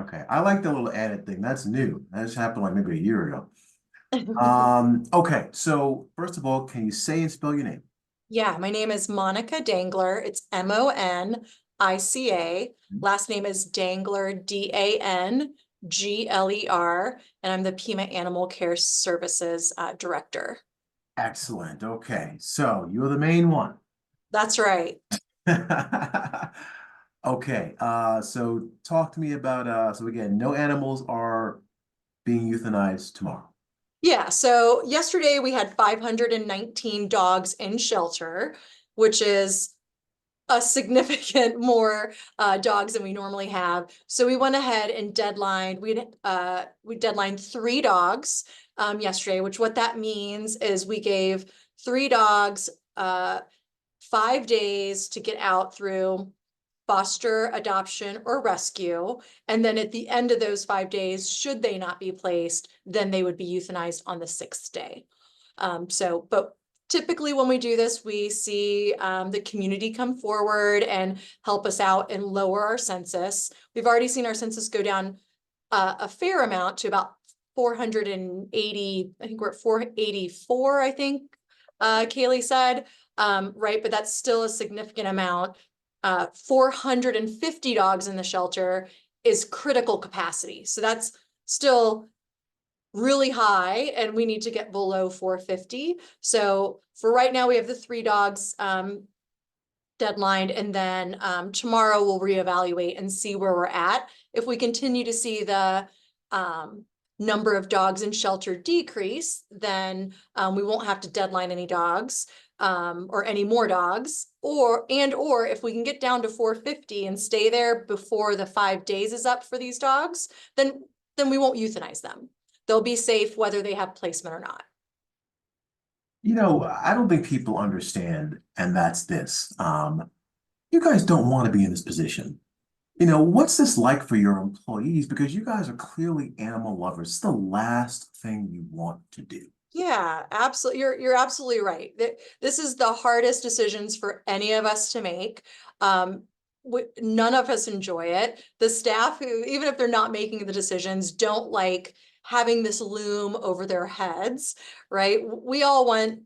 Okay. I like the little added thing. That's new. That just happened like maybe a year ago. Okay. So first of all, can you say and spell your name? Yeah, my name is Monica Dangler. It's Monica. Last name is Dangler, Dangler, and I'm the Pima Animal Care Services Director. Excellent. Okay. So you're the main one. That's right. Okay. So talk to me about so again, no animals are being euthanized tomorrow. Yeah, so yesterday we had 519 dogs in shelter, which is a significant more dogs than we normally have. So we went ahead and we deadlined 3 dogs yesterday, which what that means is we gave 3 dogs 5 days to get out through foster, adoption, or rescue. And then at the end of those 5 days, should they not be placed, then they would be euthanized on the 6th day. But typically when we do this, we see the community come forward and help us out and lower our census. We've already seen our census go down a fair amount to about 480. I think we're at 484, I think Kaylee said, right? But that's still a significant amount. 450 dogs in the shelter is critical capacity. So that's still really high, and we need to get below 450. So for right now, we have the 3 dogs deadlined, and then tomorrow we'll reevaluate and see where we're at. If we continue to see the number of dogs in shelter decrease, then we won't have to deadline any dogs or any more dogs, or if we can get down to 450 and stay there before the 5 days is up for these dogs, then we won't euthanize them. They'll be safe whether they have placement or not. I don't think people understand, and that's this. You guys don't want to be in this position. What's this like for your employees? Because you guys are clearly animal lovers. It's the last thing you want to do. Yeah, absolutely. You're absolutely right. This is the hardest decisions for any of us to make. None of us enjoy it. The staff who, even if they're not making the decisions, don't like having this loom over their heads, right? We all want,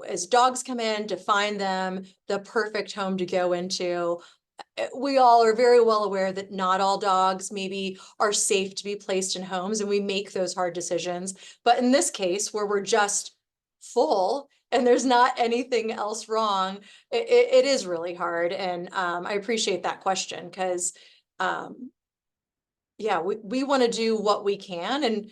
as dogs come in, to find them the perfect home to go into. We all are very well aware that not all dogs maybe are safe to be placed in homes, and we make those hard decisions. But in this case, where we're just full and there's not anything else wrong, it is really hard. And I appreciate that question because, yeah, we want to do what we can. And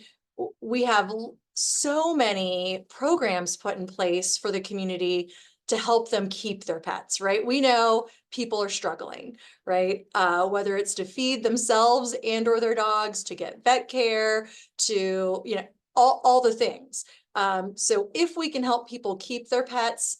we have so many programs put in place for the community to help them keep their pets, right? We know people are struggling, right? Whether it's to feed themselves and or their dogs, to get vet care, to, all the things. So if we can help people keep their pets,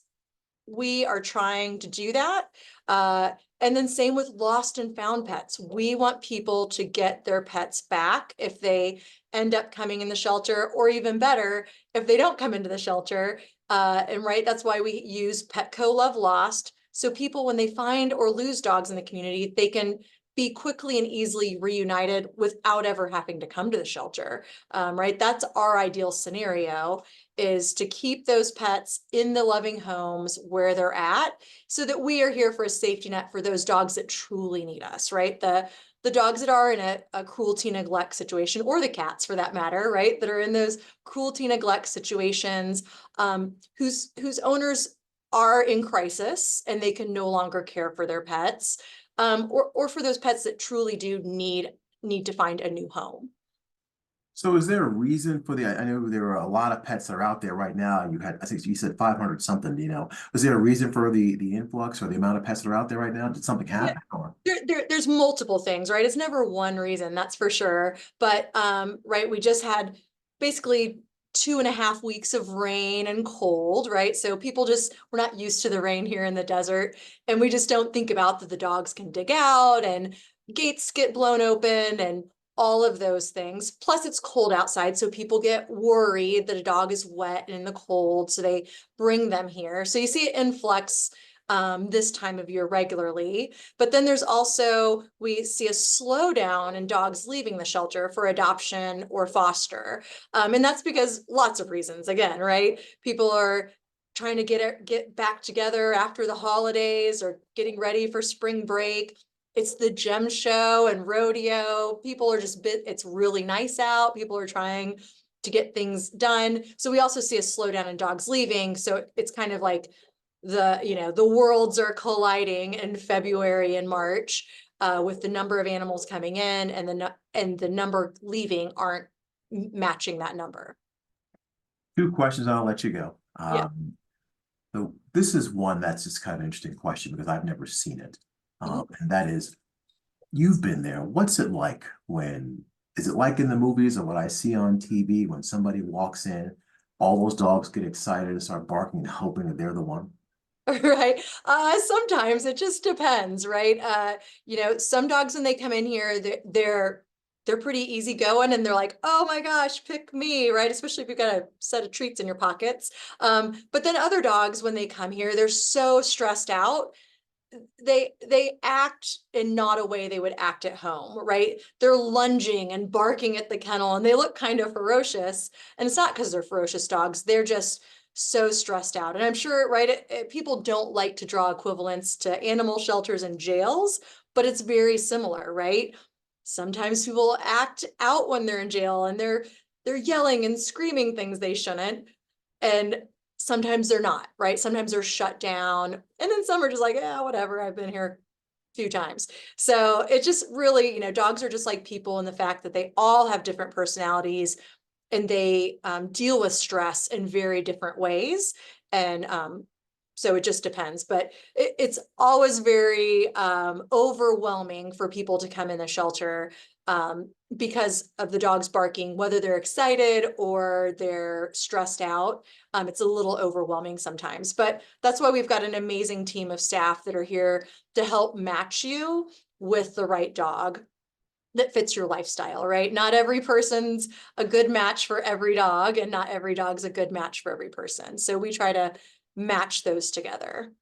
we are trying to do that. And then same with lost and found pets. We want people to get their pets back if they end up coming in the shelter, or even better, if they don't come into the shelter. And right, that's why we use Petco Love Lost. So people, when they find or lose dogs in the community, they can be quickly and easily reunited without ever having to come to the shelter. Right, that's our ideal scenario, is to keep those pets in the loving homes where they're at, so that we are here for a safety net for those dogs that truly need us, right? The dogs that are in a cruelty neglect situation, or the cats for that matter, right? That are in those cruelty neglect situations, whose owners are in crisis and they can no longer care for their pets, or for those pets that truly do need to find a new home. So is there a reason for I know there are a lot of pets that are out there right now. I think you said 500 something, Was there a reason for the influx or the amount of pets that are out there right now? Did something Yeah, happen or? there's multiple things, right? It's never one reason, that's for sure. But right, we just had basically 2.5 weeks of rain and cold, right? So people we're not used to the rain here in the desert, and we just don't think about that the dogs can dig out and gates get blown open and all of those things. Plus it's cold outside, so people get worried that a dog is wet and in the cold, so they bring them here. So you see an influx this time of year regularly. But then there's also, we see a slowdown in dogs leaving the shelter for adoption or foster. And that's because lots of reasons, again, right? People are trying to get back together after the holidays or getting ready for spring break. It's the gem show and rodeo. People are just it's really nice out. People are trying to get things done. So we also see a slowdown in dogs leaving. So it's kind of like the worlds are colliding in February and March, with the number of animals coming in and the number leaving aren't matching that number. Two questions, I'll let you go. Yeah. So this is one that's just kind of an interesting question because I've never seen it. And that is, you've been there. What's it like is it like in the movies or what I see on TV when somebody walks in, all those dogs get excited and start barking and hoping that they're the one? Right. Sometimes it just depends, right? Some dogs when they come in here, they're pretty easygoing and they're like, oh my gosh, pick me, right? Especially if you've got a set of treats in your pockets. But then other dogs, when they come here, they're so stressed out. They act in not a way they would act at home, right? They're lunging and barking at the kennel and they look kind of ferocious. And it's not because they're ferocious dogs. They're just so stressed out. And I'm sure, right, people don't like to draw equivalents to animal shelters and jails, but it's very similar, right? Sometimes people act out when they're in jail and they're yelling and screaming things they shouldn't. And sometimes they're not, right? Sometimes they're shut down. And then some are just like, yeah, whatever, I've been here a few times. So it just really, dogs are just like people in the fact that they all have different personalities and they deal with stress in very different ways. And so it just depends, but it's always very overwhelming for people to come in the shelter because of the dogs barking, whether they're excited or they're stressed out. It's a little overwhelming sometimes, but that's why we've got an amazing team of staff that are here to help match you with the right dog that fits your lifestyle, right? Not every person's a good match for every dog, and not every dog's a good match for every person. So we try to match those together.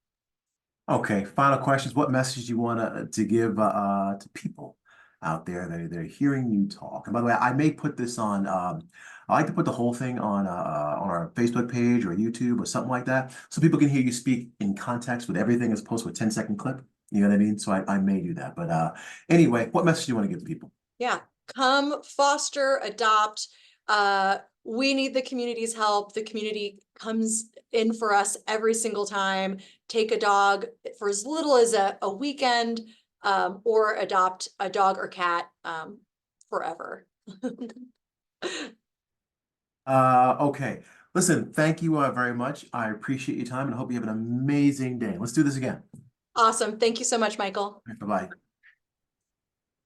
Okay, final questions. What message do you want to give to people out there that they're hearing you talk? And by the way, I may put this on. I like to put the whole thing on our Facebook page or YouTube or something like that, so people can hear you speak in context with everything as opposed to a 10-second clip. You know what I mean? So I may do that. But anyway, what message do you want to give to people? Yeah, come foster, adopt. We need the community's help. The community comes in for us every single time. Take a dog for as little as a weekend, or adopt a dog or cat forever. Okay. Listen, thank you very much. I appreciate your time and I hope you have an amazing day. Let's do this again. Awesome. Thank you so much, Michael. Bye-bye.